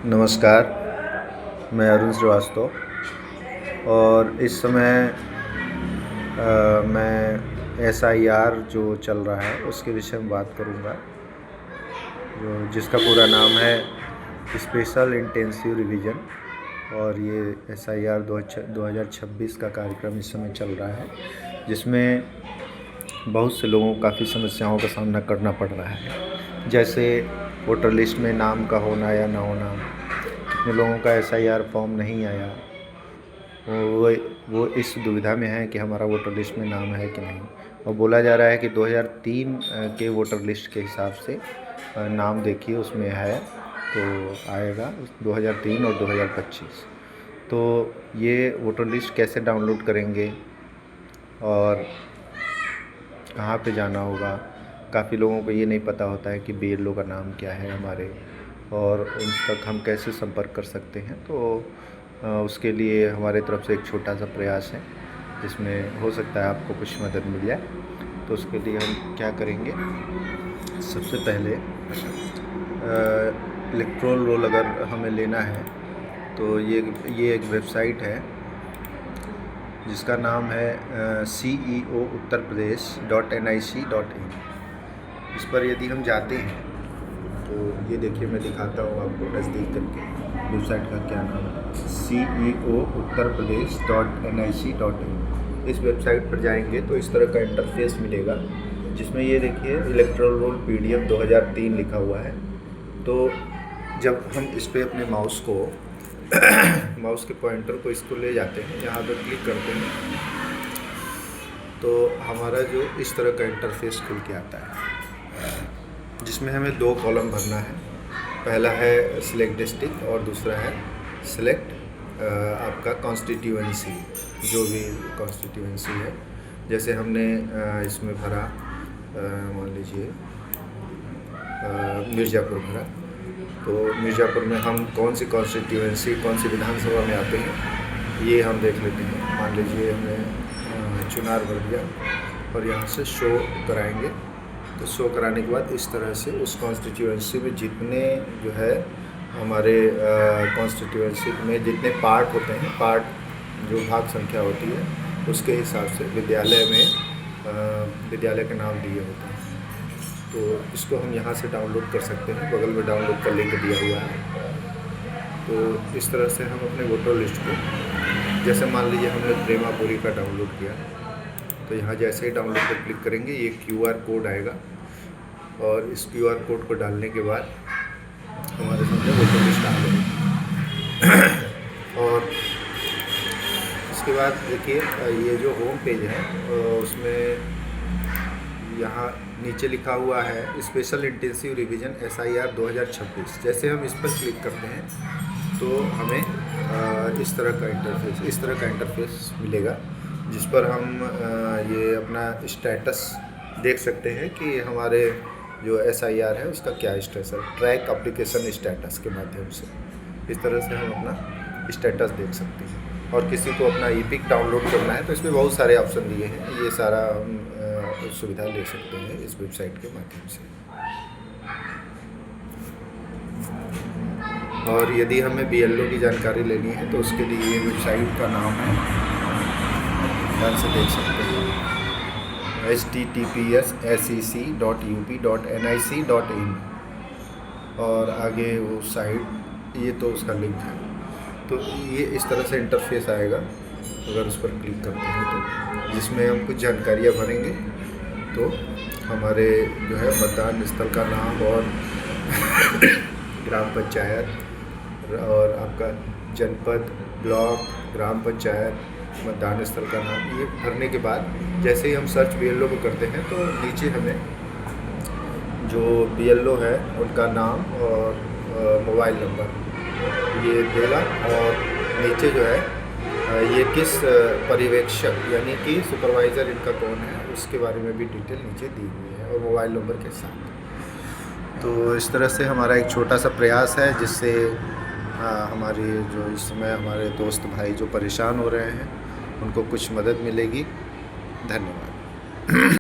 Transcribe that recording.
नमस्कार, मैं अरुण श्रीवास्तव और इस समय मैं एसआईआर जो चल रहा है उसके विषय में बात करूंगा, जिसका पूरा नाम है स्पेशल इंटेंसिव रिवीजन। और ये एसआईआर 2026 का कार्यक्रम इस समय चल रहा है, जिसमें बहुत से लोगों को काफ़ी समस्याओं का सामना करना पड़ रहा है, जैसे वोटर लिस्ट में नाम का होना या ना होना, कितने लोगों का एसआईआर फॉर्म नहीं आया, वो इस दुविधा में है कि हमारा वोटर लिस्ट में नाम है कि नहीं। और बोला जा रहा है कि 2003 के वोटर लिस्ट के हिसाब से नाम देखिए उसमें है तो आएगा 2003 और 2025। तो ये वोटर लिस्ट कैसे डाउनलोड करेंगे और कहाँ पे जाना होगा, काफ़ी लोगों को ये नहीं पता होता है कि बीएलओ का नाम क्या है हमारे, और उन तक हम कैसे संपर्क कर सकते हैं। तो उसके लिए हमारे तरफ से एक छोटा सा प्रयास है, जिसमें हो सकता है आपको कुछ मदद मिल जाए। तो उसके लिए हम क्या करेंगे, सबसे पहले इलेक्टोरल रोल अगर हमें लेना है तो ये एक वेबसाइट है जिसका नाम है ceouttarpradesh.nic.in। इस पर यदि हम जाते हैं तो ये देखिए, मैं दिखाता हूँ आपको नज़दीक करके वेबसाइट का क्या नाम है, ceouttarpradesh.nic.in। इस वेबसाइट पर जाएंगे तो इस तरह का इंटरफेस मिलेगा, जिसमें ये देखिए इलेक्टोरल रोल PDF 2003 लिखा हुआ है। तो जब हम इस पर अपने माउस के पॉइंटर को इसको ले जाते हैं, यहाँ पर क्लिक करते हैं तो हमारा जो इस तरह का इंटरफेस खुल के आता है, जिसमें हमें 2 कॉलम भरना है। पहला है सिलेक्ट डिस्ट्रिक्ट और दूसरा है सिलेक्ट आपका कॉन्स्टिट्यूएंसी, जो भी कॉन्स्टिट्यूएंसी है। जैसे हमने इसमें भरा, मान लीजिए मिर्ज़ापुर भरा, तो मिर्ज़ापुर में हम कौन सी कॉन्स्टिट्यूएंसी, कौन सी विधानसभा में आते हैं, ये हम देख लेते हैं। मान लीजिए हमने चुनार भर दिया और यहाँ से शो कराएंगे, तो शो कराने के बाद इस तरह से उस कॉन्स्टिट्यूएंसी में जितने जो है हमारे कॉन्स्टिट्यूएंसी में जितने पार्ट होते हैं, पार्ट जो भाग संख्या होती है, उसके हिसाब से विद्यालय के नाम दिए होते हैं। तो इसको हम यहाँ से डाउनलोड कर सकते हैं, बगल में डाउनलोड का लिंक दिया हुआ है। तो इस तरह से हम अपने वोटर लिस्ट को, जैसे मान लीजिए हमने प्रेमापुरी का डाउनलोड किया, तो यहाँ जैसे ही डाउनलोड पर क्लिक करेंगे ये QR कोड आएगा, और इस QR कोड को डालने के बाद हमारे सामने वोटर लिस्ट आ जाएगी। और इसके बाद देखिए ये जो होम पेज है उसमें यहाँ नीचे लिखा हुआ है स्पेशल इंटेंसिव रिवीजन SIR 2026। जैसे हम इस पर क्लिक करते हैं तो हमें इस तरह का इंटरफेस मिलेगा, जिस पर हम ये अपना स्टेटस देख सकते हैं कि हमारे जो SIR है उसका क्या स्टेटस है, ट्रैक एप्लीकेशन स्टेटस के माध्यम से। इस तरह से हम अपना स्टेटस देख सकते हैं। और किसी को अपना EPIC डाउनलोड करना है तो इसमें बहुत सारे ऑप्शन दिए हैं, ये सारा हम सुविधा ले सकते हैं इस वेबसाइट के माध्यम से। और यदि हमें BLO की जानकारी लेनी है तो उसके लिए ये वेबसाइट का नाम है, ध्यान से देख सकते हैं, https://sec.up.nic.in। और आगे वो साइट, ये तो उसका लिंक है। तो ये इस तरह से इंटरफेस आएगा अगर उस पर क्लिक करते हैं तो, जिसमें हम कुछ जानकारियाँ भरेंगे। तो हमारे जो है मतदान स्थल का नाम और ग्राम पंचायत और आपका जनपद, ब्लॉक, ग्राम पंचायत, मतदान स्थल का नाम, ये भरने के बाद जैसे ही हम सर्च BLO को करते हैं तो नीचे हमें जो BLO है उनका नाम और मोबाइल नंबर ये देगा, और नीचे जो है ये किस पर्यवेक्षक यानी कि सुपरवाइज़र इनका कौन है उसके बारे में भी डिटेल नीचे दी हुई है, और मोबाइल नंबर के साथ। तो इस तरह से हमारा एक छोटा सा प्रयास है, जिससे हमारी जो इस समय हमारे दोस्त भाई जो परेशान हो रहे हैं उनको कुछ मदद मिलेगी। धन्यवाद।